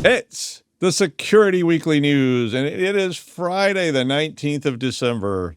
It's the Security Weekly News, and it is Friday, the 19th of December.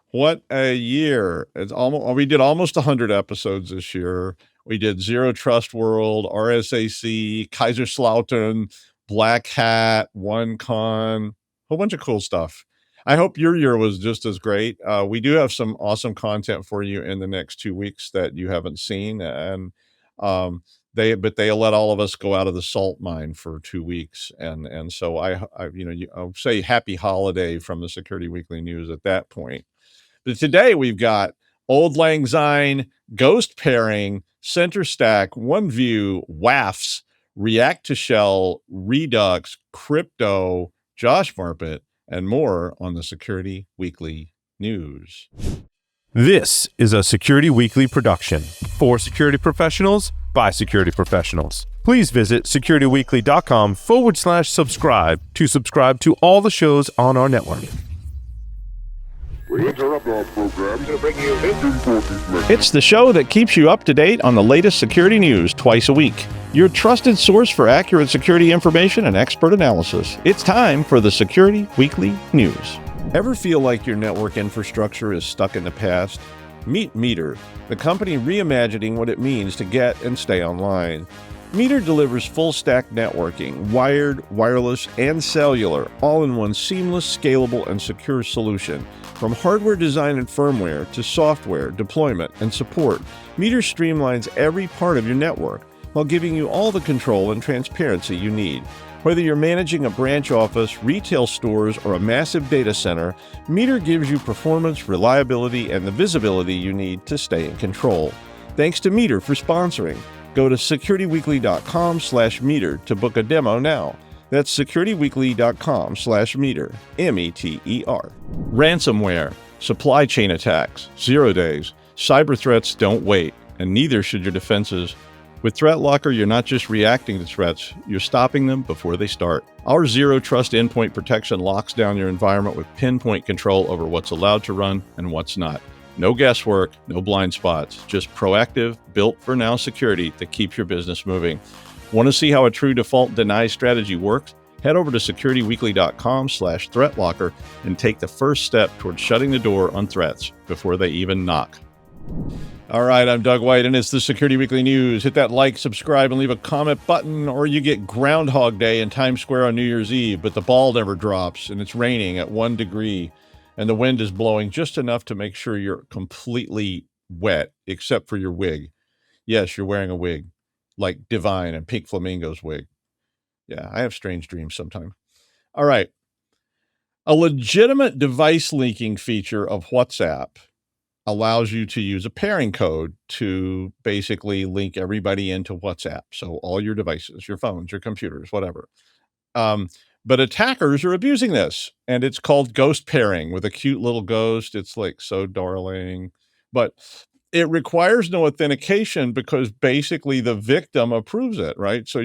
What a year. We did almost 100 episodes this year. We did Zero Trust World, RSAC, Kaiserslautern, Black Hat, OneCon, a whole bunch of cool stuff. I hope your year was just as great. We do have some awesome content for you in the next 2 weeks that you haven't seen, and um, they let all of us go out of the salt mine for 2 weeks, and so I'll say happy holiday from the Security Weekly News at that point. But today we've got Auld Lang Syne, Ghostpairing, Centerstack, OneView, WAFS, React2Shell, Redux, crypto, Josh Marpet, and more on the Security Weekly News. This is a Security Weekly production for security professionals by security professionals. Please visit securityweekly.com/subscribe to subscribe to all the shows on our network. We interrupt our program to bring you this important message. It's the show that keeps you up to date on the latest security news twice a week. Your trusted source for accurate security information and expert analysis. It's time for the Security Weekly News. Ever feel like your network infrastructure is stuck in the past? Meet Meter, the company reimagining what it means to get and stay online. Meter delivers full-stack networking, wired, wireless, and cellular, all in one seamless, scalable, and secure solution. From hardware design and firmware to software, deployment, and support, Meter streamlines every part of your network while giving you all the control and transparency you need. Whether you're managing a branch office, retail stores, or a massive data center, Meter gives you performance, reliability, and the visibility you need to stay in control. Thanks to Meter for sponsoring. Go to securityweekly.com/meter to book a demo now. That's securityweekly.com/meter, METER. Ransomware, supply chain attacks, 0 days. Cyber threats don't wait, and neither should your defenses. With ThreatLocker, you're not just reacting to threats, you're stopping them before they start. Our Zero Trust endpoint protection locks down your environment with pinpoint control over what's allowed to run and what's not. No guesswork, no blind spots, just proactive, built-for-now security that keeps your business moving. Want to see how a true default deny strategy works? Head over to securityweekly.com/threatlocker and take the first step towards shutting the door on threats before they even knock. All right, I'm Doug White, and it's the Security Weekly News. Hit that like, subscribe, and leave a comment button, or you get Groundhog Day in Times Square on New Year's Eve, but the ball never drops, and it's raining at 1 degree, and the wind is blowing just enough to make sure you're completely wet, except for your wig. Yes, you're wearing a wig, like Divine and Pink Flamingo's wig. Yeah, I have strange dreams sometimes. All right. A legitimate device linking feature of WhatsApp allows you to use a pairing code to basically link everybody into WhatsApp. So all your devices, your phones, your computers, whatever. But attackers are abusing this, and it's called Ghostpairing with a cute little ghost. It's like so darling, but it requires no authentication because basically the victim approves it, right? So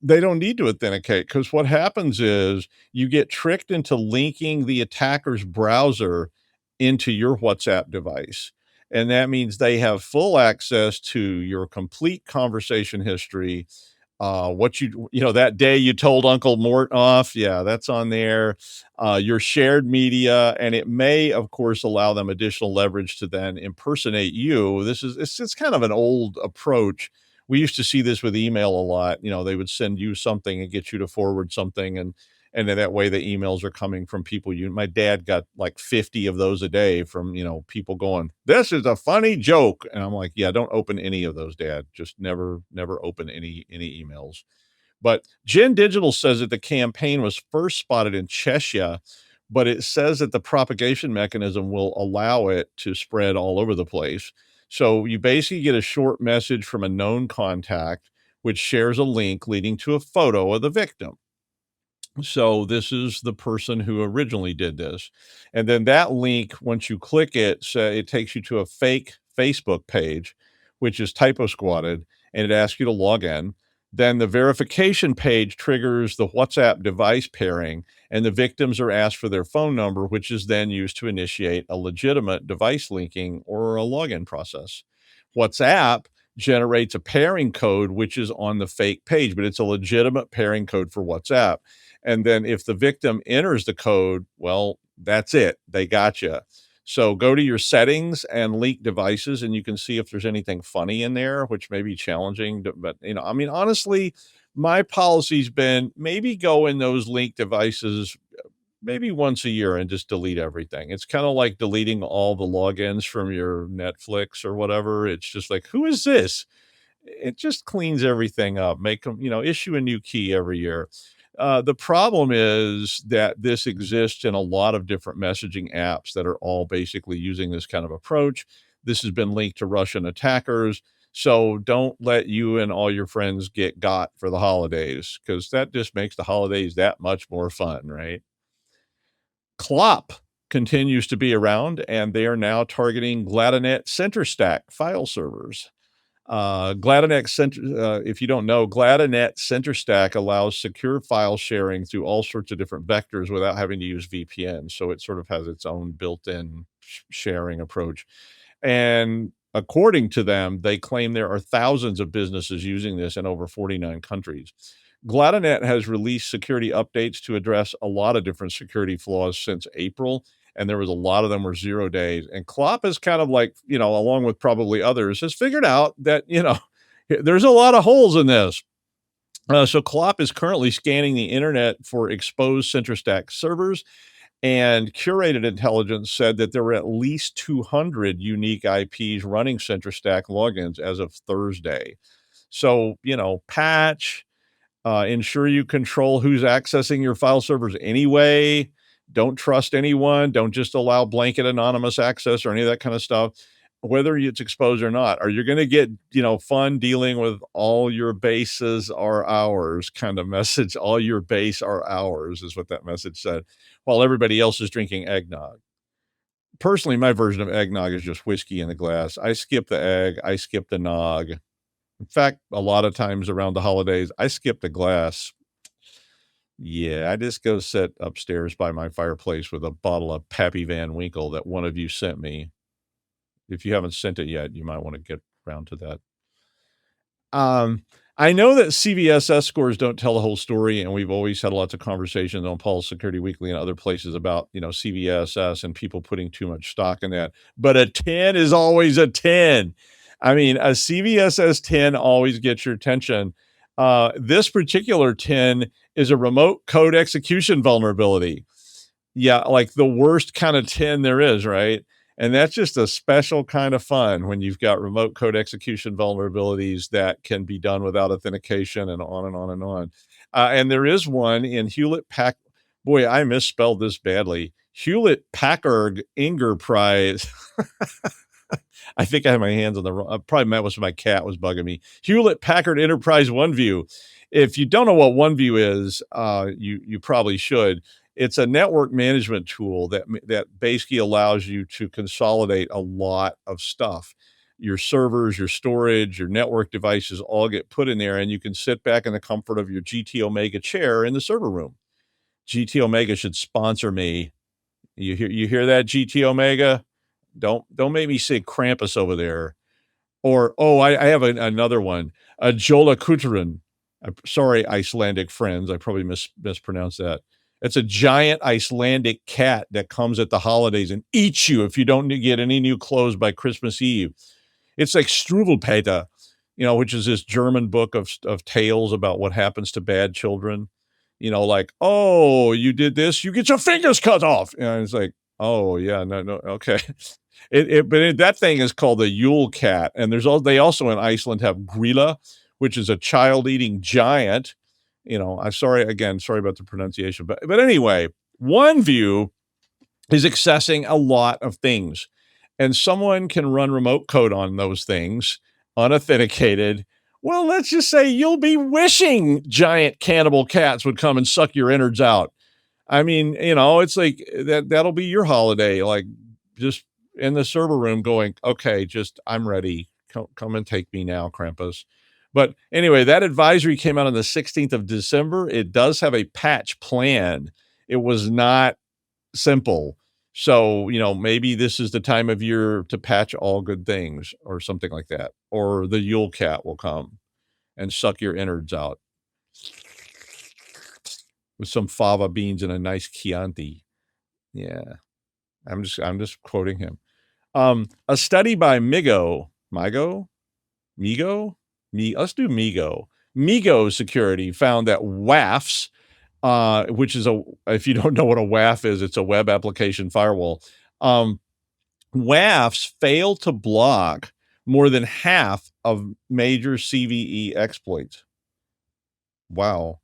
they don't need to authenticate, because what happens is you get tricked into linking the attacker's browser into your WhatsApp device. And that means they have full access to your complete conversation history. What that day you told Uncle Mort off, yeah, that's on there. Your shared media, and it may, of course, allow them additional leverage to then impersonate you. It's kind of an old approach. We used to see this with email a lot. They would send you something and get you to forward something, and then that way the emails are coming from people. My dad got like 50 of those a day from, people going, "This is a funny joke." And I'm like, yeah, don't open any of those, Dad. Just never open any emails. But Gen Digital says that the campaign was first spotted in Czechia, but it says that the propagation mechanism will allow it to spread all over the place. So you basically get a short message from a known contact, which shares a link leading to a photo of the victim. So this is the person who originally did this. And then that link, once you click it, it takes you to a fake Facebook page, which is typo squatted, and it asks you to log in. Then the verification page triggers the WhatsApp device pairing, and the victims are asked for their phone number, which is then used to initiate a legitimate device linking or a login process. WhatsApp generates a pairing code, which is on the fake page, but it's a legitimate pairing code for WhatsApp. And then if the victim enters the code, well, that's it. They got you. So go to your settings and leak devices, and you can see if there's anything funny in there, which may be challenging. But, I mean, honestly, my policy's been maybe go in those leaked devices maybe once a year and just delete everything. It's kind of like deleting all the logins from your Netflix or whatever. It's just like, who is this? It just cleans everything up. Make them, issue a new key every year. The problem is that this exists in a lot of different messaging apps that are all basically using this kind of approach. This has been linked to Russian attackers. So don't let you and all your friends get got for the holidays, because that just makes the holidays that much more fun, right? Clop continues to be around, and they are now targeting Gladinet Centerstack file servers. If you don't know, Gladinet Centerstack allows secure file sharing through all sorts of different vectors without having to use VPN. So it sort of has its own built-in sharing approach. And according to them, they claim there are thousands of businesses using this in over 49 countries. Gladinet has released security updates to address a lot of different security flaws since April, and there was a lot of them were 0 days. And Clop is kind of like, along with probably others, has figured out that, there's a lot of holes in this. So Clop is currently scanning the internet for exposed Centerstack servers, and Curated Intelligence said that there were at least 200 unique IPs running Centerstack logins as of Thursday. So, patch, ensure you control who's accessing your file servers anyway. Don't trust anyone. Don't just allow blanket anonymous access or any of that kind of stuff, whether it's exposed or not. Or you're going to get, fun dealing with all your bases are ours kind of message. All your base are ours is what that message said, while everybody else is drinking eggnog. Personally, my version of eggnog is just whiskey in a glass. I skip the egg. I skip the nog. In fact, a lot of times around the holidays, I skip the glass. Yeah, I just go sit upstairs by my fireplace with a bottle of Pappy Van Winkle that one of you sent me. If you haven't sent it yet, you might want to get around to that. I know that CVSS scores don't tell the whole story, and we've always had lots of conversations on Paul's Security Weekly and other places about, CVSS and people putting too much stock in that. But a 10 is always a 10. I mean, a CVSS 10 always gets your attention. This particular 10 is a remote code execution vulnerability. Yeah, like the worst kind of 10 there is, right? And that's just a special kind of fun when you've got remote code execution vulnerabilities that can be done without authentication and on and on and on. And there is one in Hewlett-Packard. Boy, I misspelled this badly. Hewlett-Packard Enterprise. I think I have my hands on the wrong. Probably that was my cat was bugging me. Hewlett-Packard Enterprise OneView. If you don't know what OneView is, you probably should. It's a network management tool that basically allows you to consolidate a lot of stuff. Your servers, your storage, your network devices all get put in there, and you can sit back in the comfort of your GT Omega chair in the server room. GT Omega should sponsor me. You hear that, GT Omega? Don't make me say Krampus over there. Or, I have another one. A Jola Kuterin. Sorry, Icelandic friends. I probably mispronounced that. It's a giant Icelandic cat that comes at the holidays and eats you if you don't get any new clothes by Christmas Eve. It's like Struwwelpeter, which is this German book of tales about what happens to bad children. Like, oh, you did this, you get your fingers cut off. And it's like, oh yeah, no, okay. But that thing is called the Yule cat, and they also in Iceland have Grilla, which is a child-eating giant. I'm sorry about the pronunciation, but anyway, OneView is accessing a lot of things, and someone can run remote code on those things unauthenticated. Well, let's just say you'll be wishing giant cannibal cats would come and suck your innards out. I mean, it's like that'll be your holiday, like just in the server room going, okay, I'm ready. Come and take me now, Krampus. But anyway, that advisory came out on the 16th of December. It does have a patch plan. It was not simple. So, maybe this is the time of year to patch all good things or something like that. Or the Yule Cat will come and suck your innards out with some fava beans and a nice Chianti. Yeah. I'm just quoting him. A study by let's do Migo Security found that WAFs, which is if you don't know what a WAF is, it's a web application firewall. WAFs fail to block more than half of major CVE exploits. Wow.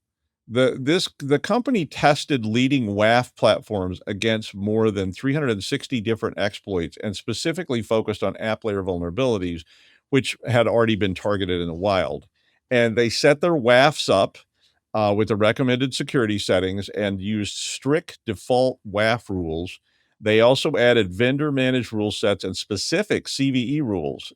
The company tested leading WAF platforms against more than 360 different exploits and specifically focused on app layer vulnerabilities, which had already been targeted in the wild. And they set their WAFs up with the recommended security settings and used strict default WAF rules. They also added vendor managed rule sets and specific CVE rules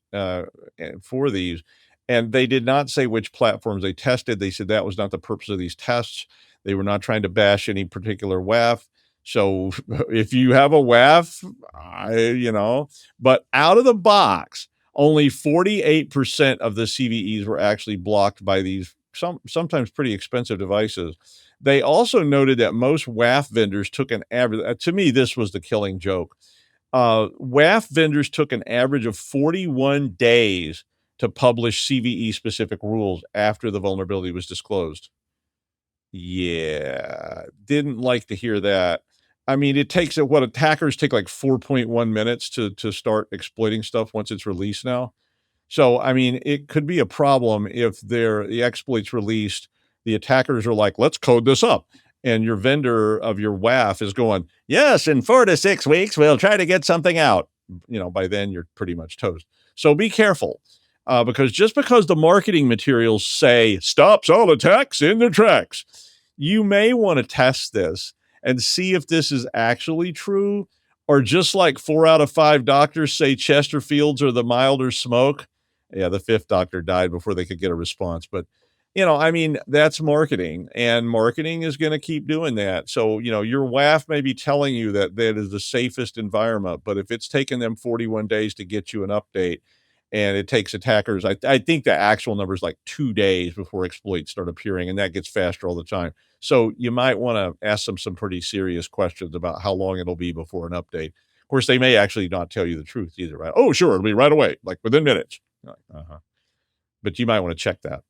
for these. And they did not say which platforms they tested. They said that was not the purpose of these tests. They were not trying to bash any particular WAF. So if you have a WAF, but out of the box, only 48% of the CVEs were actually blocked by these sometimes pretty expensive devices. They also noted that most WAF vendors took an average. To me, this was the killing joke. WAF vendors took an average of 41 days to publish CVE specific rules after the vulnerability was disclosed. Yeah, didn't like to hear that. I mean, it takes attackers take like 4.1 minutes to start exploiting stuff once it's released now. So, I mean, it could be a problem if the exploit's released, the attackers are like, let's code this up. And your vendor of your WAF is going, yes, in 4 to 6 weeks, we'll try to get something out. By then you're pretty much toast. So be careful. Because just because the marketing materials say stops all attacks in their tracks, you may want to test this and see if this is actually true, or just like 4 out of 5 doctors say Chesterfields are the milder smoke. Yeah, the 5th doctor died before they could get a response. But, that's marketing, and marketing is going to keep doing that. So, your WAF may be telling you that is the safest environment, but if it's taken them 41 days to get you an update, and it takes attackers, I think the actual number is like 2 days before exploits start appearing, and that gets faster all the time. So you might want to ask them some pretty serious questions about how long it'll be before an update. Of course, they may actually not tell you the truth either, right? Oh, sure, it'll be right away, like within minutes. But you might want to check that.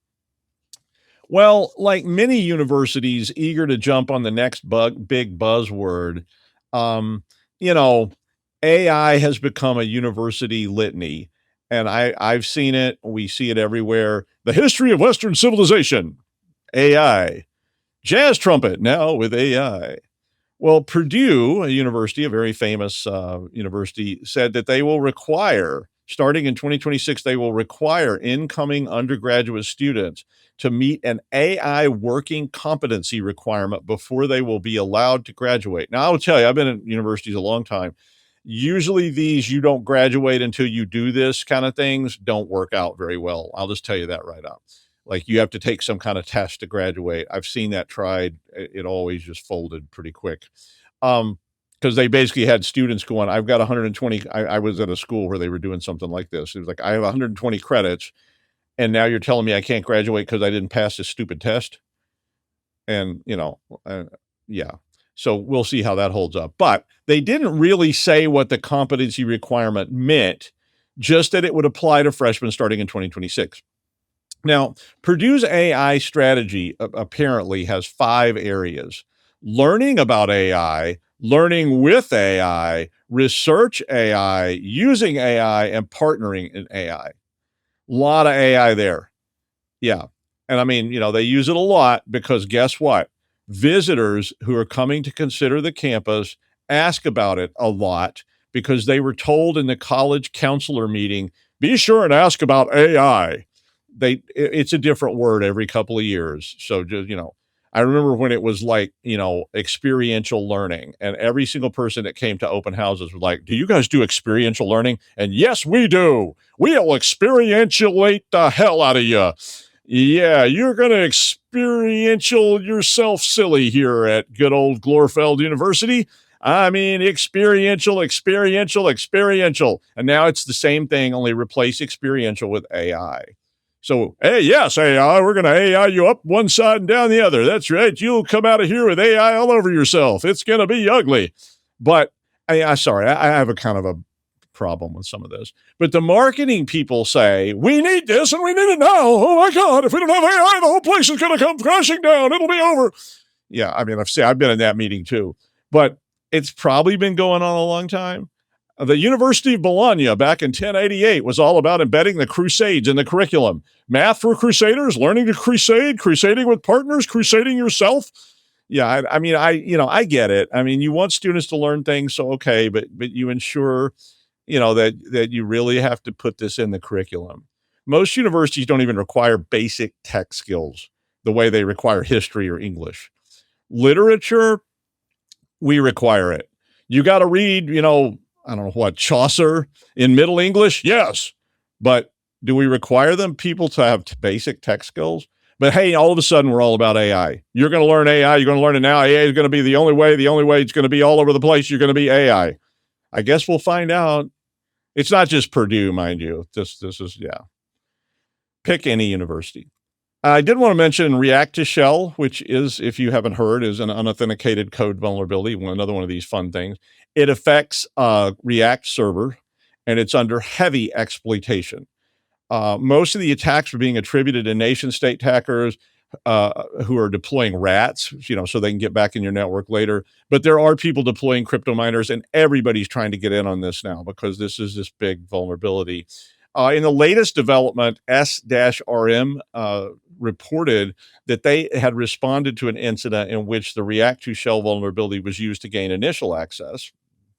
Well, like many universities eager to jump on the next big buzzword, AI has become a university litany. And I've seen it. We see it everywhere. The history of Western civilization, AI. Jazz trumpet now with AI. Well, Purdue, a university, a very famous university, said that they will require, starting in 2026, they will require incoming undergraduate students to meet an AI working competency requirement before they will be allowed to graduate. Now, I'll tell you, I've been at universities a long time. Usually these, you don't graduate until you do this kind of things, don't work out very well. I'll just tell you that right up. Like, you have to take some kind of test to graduate. I've seen that tried. It always just folded pretty quick. Because they basically had students going, I've got 120. I was at a school where they were doing something like this. It was like, I have 120 credits, and now you're telling me I can't graduate because I didn't pass this stupid test. And, yeah. So we'll see how that holds up. But they didn't really say what the competency requirement meant, just that it would apply to freshmen starting in 2026. Now, Purdue's AI strategy apparently has 5 areas: learning about AI, learning with AI, research AI, using AI, and partnering in AI. A lot of AI there. Yeah. And I mean, they use it a lot because guess what? Visitors who are coming to consider the campus ask about it a lot because they were told in the college counselor meeting, be sure and ask about AI. It's a different word every couple of years. So just, I remember when it was like, experiential learning, and every single person that came to open houses was like, do you guys do experiential learning? And yes, we do. We'll experientiate the hell out of you. Yeah, you're going to experiential yourself silly here at good old Glorfeld University. I mean, experiential. And now it's the same thing, only replace experiential with AI. So, hey, yes, AI, we're going to AI you up one side and down the other. That's right. You'll come out of here with AI all over yourself. It's going to be ugly. But sorry, I have a kind of a problem with some of this. But the marketing people say, we need this and we need it now. Oh my God, if we don't have AI, the whole place is going to come crashing down. It'll be over. Yeah, I mean, I've been in that meeting too. But it's probably been going on a long time. The University of Bologna back in 1088 was all about embedding the Crusades in the curriculum. Math for crusaders, learning to crusade, crusading with partners, crusading yourself. Yeah, I get it. I mean, you want students to learn things, so okay, but you ensure, that you really have to put this in the curriculum. Most universities don't even require basic tech skills the way they require history or English. Literature, we require it. You got to read, I don't know what, Chaucer in Middle English? Yes. But do we require people to have basic tech skills? But hey, all of a sudden, we're all about AI. You're going to learn AI. You're going to learn it now. AI is going to be the only way. The only way it's going to be all over the place. You're going to be AI. I guess we'll find out. It's not just Purdue, mind you. This is, yeah. Pick any university. I did want to mention React2Shell, which is, if you haven't heard, is an unauthenticated code vulnerability. Another one of these fun things. It affects React server, and it's under heavy exploitation. Most of the attacks are being attributed to nation-state hackers who are deploying rats, so they can get back in your network later. But there are people deploying crypto miners, and everybody's trying to get in on this now because this is this big vulnerability. In the latest development, S-RM reported that they had responded to an incident in which the React2Shell vulnerability was used to gain initial access.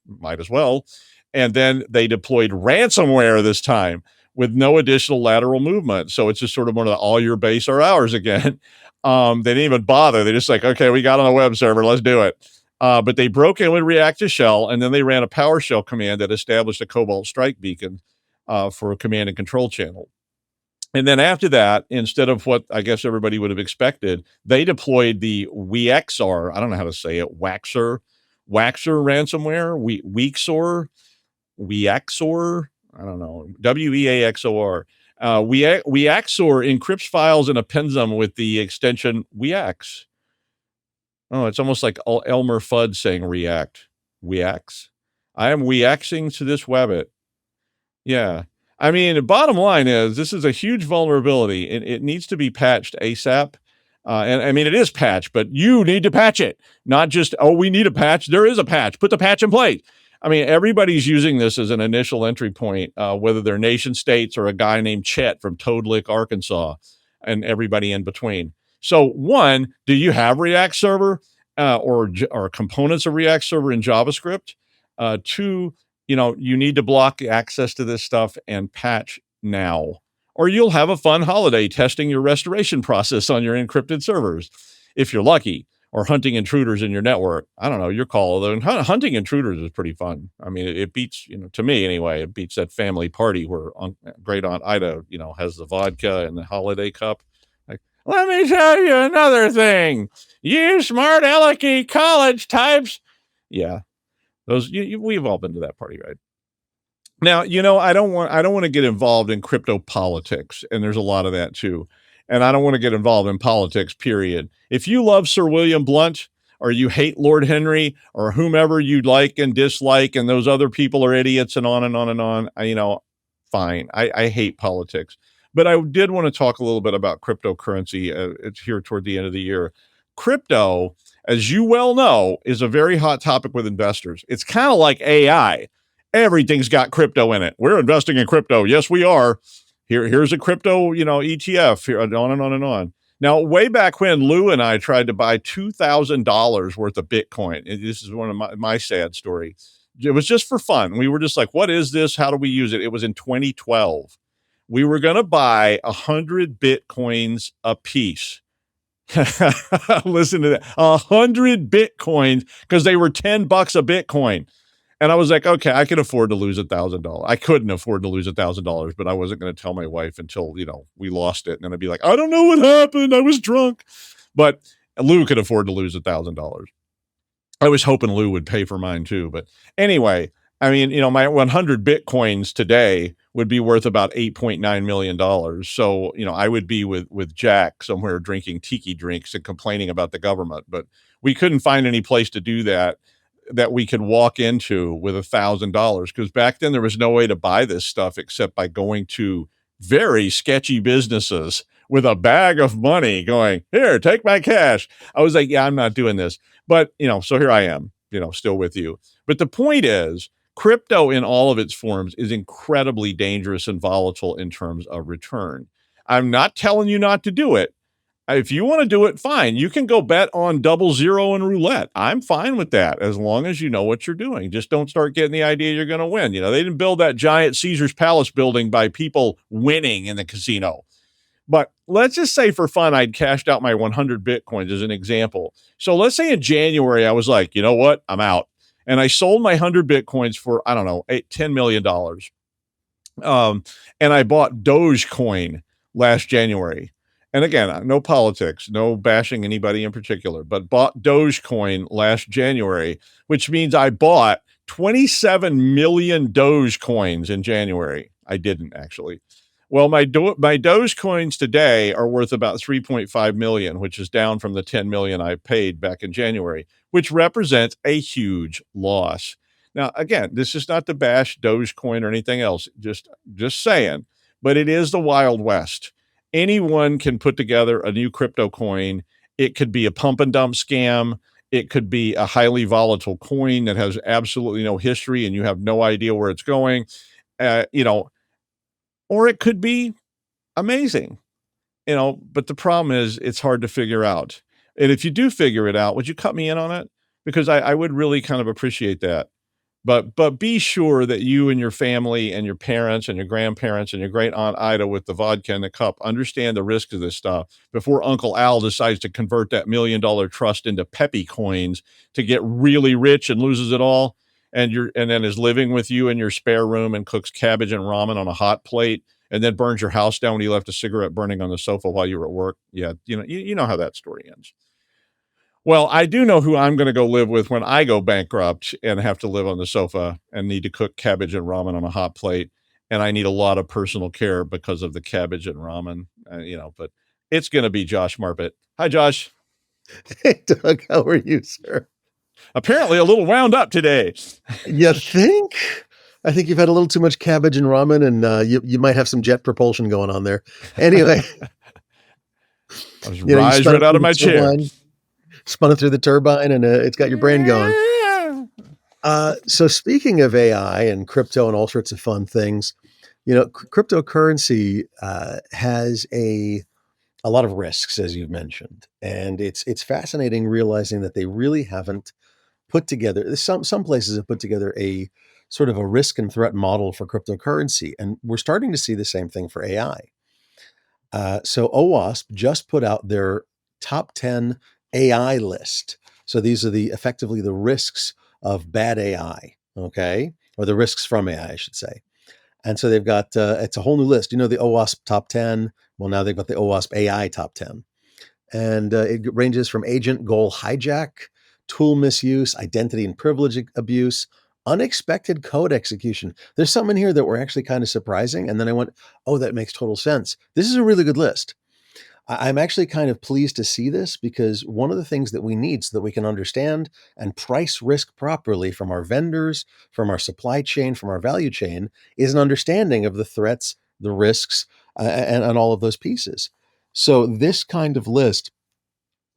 Might as well. And then they deployed ransomware this time with no additional lateral movement. So it's just sort of one of the all your base are ours again. They didn't even bother. They're just like, okay, we got on a web server, let's do it. But they broke in with React2Shell, and then they ran a PowerShell command that established a Cobalt Strike beacon for a command and control channel. And then after that, instead of what I guess everybody would have expected, they deployed the WEXR, I don't know how to say it, Waxor ransomware, Weaxor, I don't know, WEAXOR. Weaxor encrypts files and appends them with the extension Weax. Oh, it's almost like Elmer Fudd saying React. Weax. I am Weaxing to this Webbit. Yeah. I mean, the bottom line is this is a huge vulnerability. It needs to be patched ASAP. And I mean, it is patched, but you need to patch it. Not just, we need a patch. There is a patch. Put the patch in place. I mean, everybody's using this as an initial entry point, whether they're nation states or a guy named Chet from Toad Lick, Arkansas, and everybody in between. So one, do you have React server or components of React server in JavaScript? Two, you need to block access to this stuff and patch now, or you'll have a fun holiday testing your restoration process on your encrypted servers, if you're lucky, or hunting intruders in your network. I don't know, your call. Although hunting intruders is pretty fun. I mean, it beats, to me anyway, it beats that family party where Great Aunt Ida, has the vodka and the holiday cup. Like, let me tell you another thing. You smart alecky college types. Yeah. Those we've all been to that party, right? Now, I don't want to get involved in crypto politics, and there's a lot of that too. And I don't want to get involved in politics, period. If you love Sir William Blunt, or you hate Lord Henry, or whomever you like and dislike, and those other people are idiots, and on and on and on, fine. I hate politics. But I did want to talk a little bit about cryptocurrency. It's here toward the end of the year. Crypto, as you well know, is a very hot topic with investors. It's kind of like AI. Everything's got crypto in it. We're investing in crypto. Yes, we are. Here's a crypto, ETF, here, on and on and on. Now, way back when Lou and I tried to buy $2,000 worth of Bitcoin, and this is one of my sad story. It was just for fun. We were just like, what is this? How do we use it? It was in 2012. We were going to buy 100 Bitcoins a piece. Listen to that. 100 Bitcoins, because they were $10 a Bitcoin. And I was like, okay, I can afford to lose $1,000. I couldn't afford to lose $1,000, but I wasn't going to tell my wife until, we lost it. And then I'd be like, I don't know what happened. I was drunk. But Lou could afford to lose $1,000. I was hoping Lou would pay for mine too. But anyway, I mean, my 100 Bitcoins today would be worth about $8.9 million. So, I would be with Jack somewhere drinking tiki drinks and complaining about the government, but we couldn't find any place to do that we could walk into with $1,000. Because back then there was no way to buy this stuff except by going to very sketchy businesses with a bag of money going, here, take my cash. I was like, yeah, I'm not doing this. But, so here I am, still with you. But the point is, crypto in all of its forms is incredibly dangerous and volatile in terms of return. I'm not telling you not to do it. If you want to do it, fine. You can go bet on 00 and roulette. I'm fine with that as long as you know what you're doing. Just don't start getting the idea you're going to win. They didn't build that giant Caesar's Palace building by people winning in the casino. But let's just say for fun, I'd cashed out my 100 Bitcoins as an example. So let's say in January, I was like, you know what? I'm out. And I sold my 100 Bitcoins for, I don't know, $10 million. And I bought Dogecoin last January. And again, no politics, no bashing anybody in particular, but bought Dogecoin last January, which means I bought 27 million Dogecoins in January. I didn't actually. Well, my Dogecoins today are worth about 3.5 million, which is down from the 10 million I paid back in January, which represents a huge loss. Now, again, this is not to bash Dogecoin or anything else, just saying, but it is the Wild West. Anyone can put together a new crypto coin. It could be a pump and dump scam. It could be a highly volatile coin that has absolutely no history and you have no idea where it's going, or it could be amazing, but the problem is it's hard to figure out. And if you do figure it out, would you cut me in on it? Because I would really kind of appreciate that. But be sure that you and your family and your parents and your grandparents and your great aunt Ida with the vodka and the cup understand the risk of this stuff before Uncle Al decides to convert that $1 million trust into Peppy coins to get really rich and loses it all, and then is living with you in your spare room and cooks cabbage and ramen on a hot plate and then burns your house down when you left a cigarette burning on the sofa while you were at work. Yeah, you know how that story ends. Well, I do know who I'm going to go live with when I go bankrupt and have to live on the sofa and need to cook cabbage and ramen on a hot plate. And I need a lot of personal care because of the cabbage and ramen, but it's going to be Josh Marpet. Hi, Josh. Hey, Doug, how are you, sir? Apparently a little wound up today. You think? I think you've had a little too much cabbage and ramen, and you might have some jet propulsion going on there. Anyway. I was rised right out of my chair. Spun it through the turbine, and it's got your brain going. So speaking of AI and crypto and all sorts of fun things, cryptocurrency has a lot of risks, as you've mentioned, and it's fascinating realizing that they really haven't put together. Some places have put together a sort of a risk and threat model for cryptocurrency, and we're starting to see the same thing for AI. So OWASP just put out their top 10 AI list. So these are effectively the risks of bad AI, okay? Or the risks from AI, I should say. And so they've got, it's a whole new list. The OWASP top 10. Well, now they've got the OWASP AI top 10. And it ranges from agent goal hijack, tool misuse, identity and privilege abuse, unexpected code execution. There's some in here that were actually kind of surprising. And then I went, oh, that makes total sense. This is a really good list. I'm actually kind of pleased to see this because one of the things that we need so that we can understand and price risk properly from our vendors, from our supply chain, from our value chain is an understanding of the threats, the risks, and all of those pieces. So this kind of list,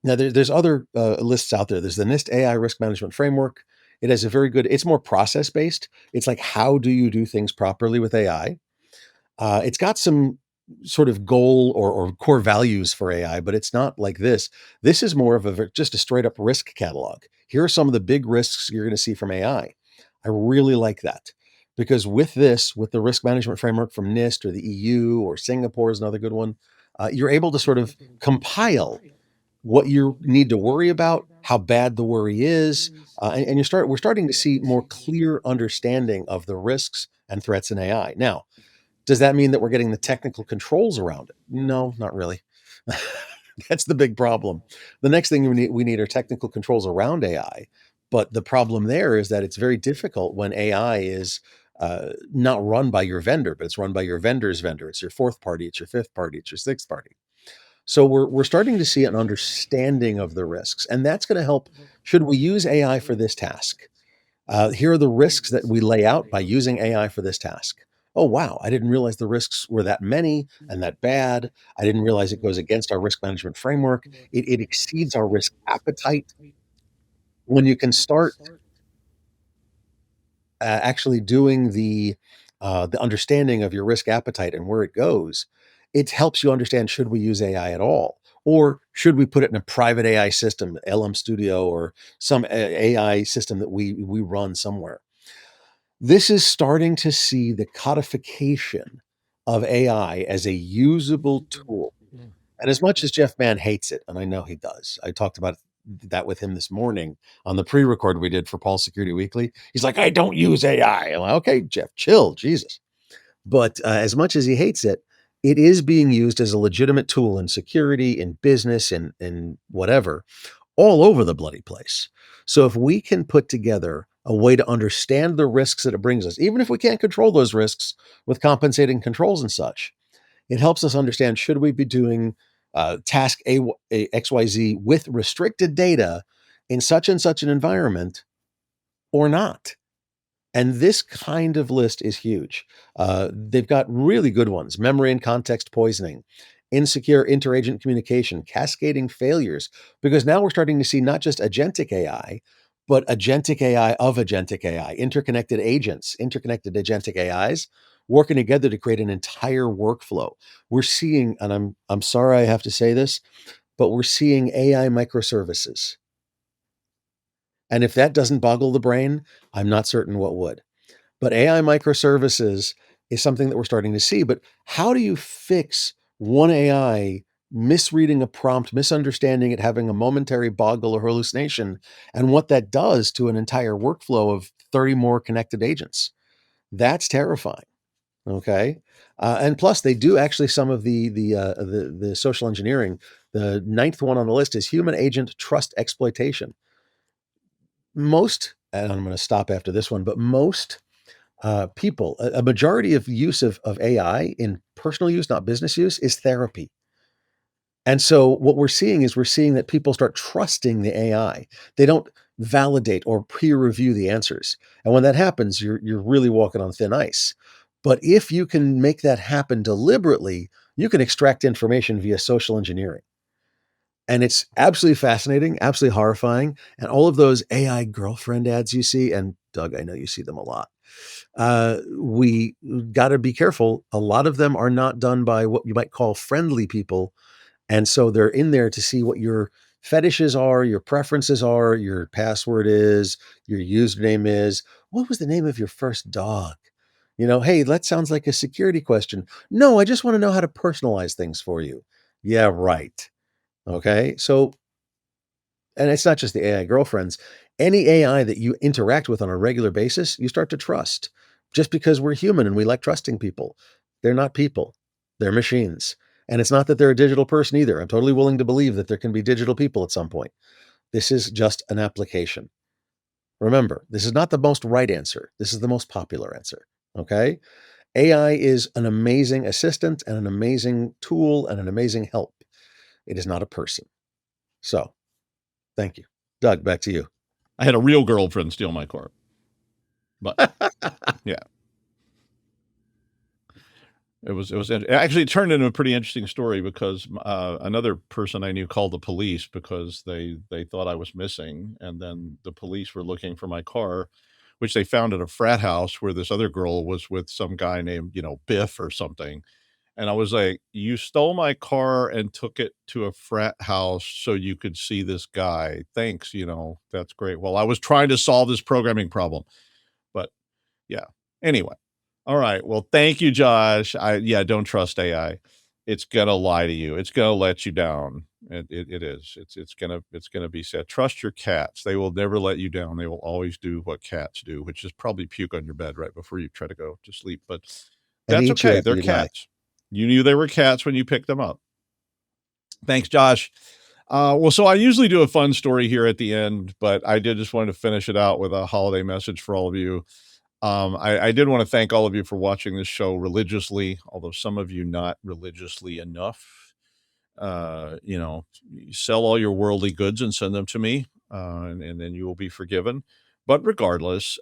now there's other lists out there. There's the NIST AI Risk Management Framework. It has it's more process-based. It's like, how do you do things properly with AI? It's got some sort of goal or core values for AI, but it's not like this. This is more of just a straight up risk catalog. Here are some of the big risks you're going to see from AI. I really like that because with the risk management framework from NIST or the EU or Singapore is another good one, you're able to sort of compile what you need to worry about, how bad the worry is, and we're starting to see more clear understanding of the risks and threats in AI. Now, does that mean that we're getting the technical controls around it? No, not really. That's the big problem. The next thing we need are technical controls around AI. But the problem there is that it's very difficult when AI is not run by your vendor, but it's run by your vendor's vendor. It's your fourth party, it's your fifth party, it's your sixth party. So we're starting to see an understanding of the risks, and that's going to help. Should we use AI for this task? Here are the risks that we lay out by using AI for this task. Oh, wow, I didn't realize the risks were that many and that bad. I didn't realize it goes against our risk management framework. It exceeds our risk appetite. When you can start actually doing the understanding of your risk appetite and where it goes, it helps you understand, should we use AI at all? Or should we put it in a private AI system, LM Studio, or some AI system that we run somewhere? This is starting to see the codification of AI as a usable tool. And as much as Jeff Mann hates it, and I know he does, I talked about that with him this morning on the pre-record we did for Paul Security Weekly. He's like, I don't use AI. I'm like, okay, Jeff, chill, Jesus. But as much as he hates it, it is being used as a legitimate tool in security, in business, in whatever, all over the bloody place. So if we can put together a way to understand the risks that it brings us, even if we can't control those risks with compensating controls and such, it helps us understand, should we be doing task XYZ with restricted data in such and such an environment or not? And this kind of list is huge. They've got really good ones: memory and context poisoning, insecure interagent communication, cascading failures, because now we're starting to see not just agentic AI, but agentic AI of agentic AI, interconnected agents, interconnected agentic AIs working together to create an entire workflow. We're seeing, and I'm sorry I have to say this, but we're seeing AI microservices. And if that doesn't boggle the brain, I'm not certain what would. But AI microservices is something that we're starting to see. But how do you fix one AI misreading a prompt, misunderstanding it, having a momentary boggle or hallucination, and what that does to an entire workflow of 30 more connected agents? That's terrifying. Okay. And plus, they do actually some of the social engineering. The ninth one on the list is human agent trust exploitation. Most, and I'm going to stop after this one, but most people, a majority of use of AI in personal use, not business use, is therapy. And so what we're seeing is that people start trusting the AI. They don't validate or peer review the answers. And when that happens, you're really walking on thin ice. But if you can make that happen deliberately, you can extract information via social engineering. And it's absolutely fascinating, absolutely horrifying. And all of those AI girlfriend ads you see, and Doug, I know you see them a lot. We got to be careful. A lot of them are not done by what you might call friendly people. And so they're in there to see what your fetishes are, your preferences are, your password is, your username is. What was the name of your first dog? Hey, that sounds like a security question. No, I just want to know how to personalize things for you. Yeah, right. Okay. So, and it's not just the AI girlfriends. Any AI that you interact with on a regular basis, you start to trust, just because we're human and we like trusting people. They're not people, they're machines. And it's not that they're a digital person either. I'm totally willing to believe that there can be digital people at some point. This is just an application. Remember, this is not the most right answer. This is the most popular answer. Okay. AI is an amazing assistant and an amazing tool and an amazing help. It is not a person. So, thank you. Doug, back to you. I had a real girlfriend steal my car. But yeah. It turned into a pretty interesting story because another person I knew called the police because they thought I was missing. And then the police were looking for my car, which they found at a frat house where this other girl was with some guy named, Biff or something. And I was like, you stole my car and took it to a frat house so you could see this guy. Thanks. That's great. Well, I was trying to solve this programming problem, but yeah. Anyway. All right. Well, thank you, Josh. Don't trust AI. It's going to lie to you. It's going to let you down. It is. It's going to be said. Trust your cats. They will never let you down. They will always do what cats do, which is probably puke on your bed right before you try to go to sleep. But that's okay. They're cats. You knew they were cats when you picked them up. Thanks, Josh. Well, so I usually do a fun story here at the end, but I did just want to finish it out with a holiday message for all of you. I did want to thank all of you for watching this show religiously, although some of you not religiously enough. You know, sell all your worldly goods and send them to me, and then you will be forgiven. But regardless,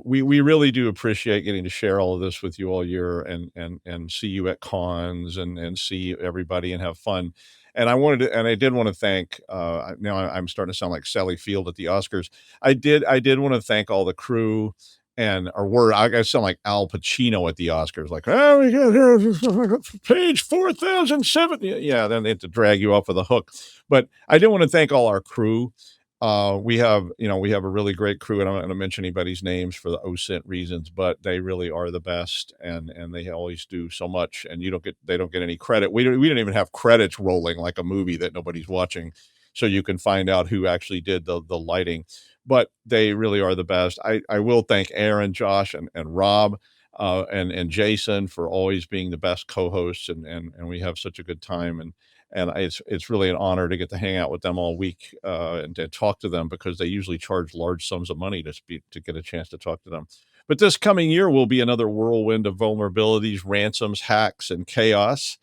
we really do appreciate getting to share all of this with you all year and see you at cons and see everybody and have fun. And I did want to thank. Now I'm starting to sound like Sally Field at the Oscars. I did want to thank all the crew I sound like Al Pacino at the Oscars, like, oh, we got here, page 4007. Yeah, then they have to drag you off with a hook. But I do want to thank all our crew. We have a really great crew, and I'm not going to mention anybody's names for the OSINT reasons, but they really are the best, and they always do so much, and they don't get any credit. We don't even have credits rolling like a movie that nobody's watching, so you can find out who actually did the lighting. But they really are the best. I will thank Aaron, Josh, and Rob, and Jason for always being the best co-hosts, and we have such a good time, and it's really an honor to get to hang out with them all week, and to talk to them, because they usually charge large sums of money to get a chance to talk to them. But this coming year will be another whirlwind of vulnerabilities, ransoms, hacks, and chaos.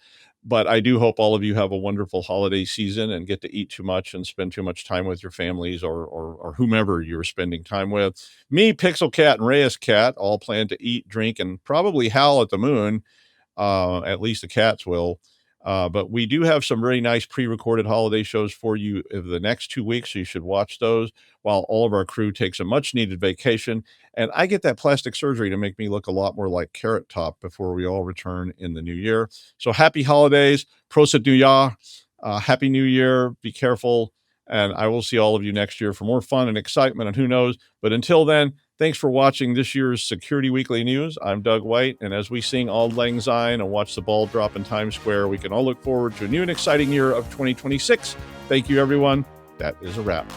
But I do hope all of you have a wonderful holiday season and get to eat too much and spend too much time with your families or whomever you're spending time with. Me, Pixel Cat, and Reyes Cat all plan to eat, drink, and probably howl at the moon. At least the cats will. But we do have some very nice pre-recorded holiday shows for you over the next 2 weeks, so you should watch those while all of our crew takes a much-needed vacation. And I get that plastic surgery to make me look a lot more like Carrot Top before we all return in the new year. So happy holidays, Prosit New Year, happy New Year, be careful, and I will see all of you next year for more fun and excitement, and who knows. But until then, thanks for watching this year's Security Weekly News. I'm Doug White, and as we sing Auld Lang Syne and watch the ball drop in Times Square, we can all look forward to a new and exciting year of 2026. Thank you, everyone. That is a wrap.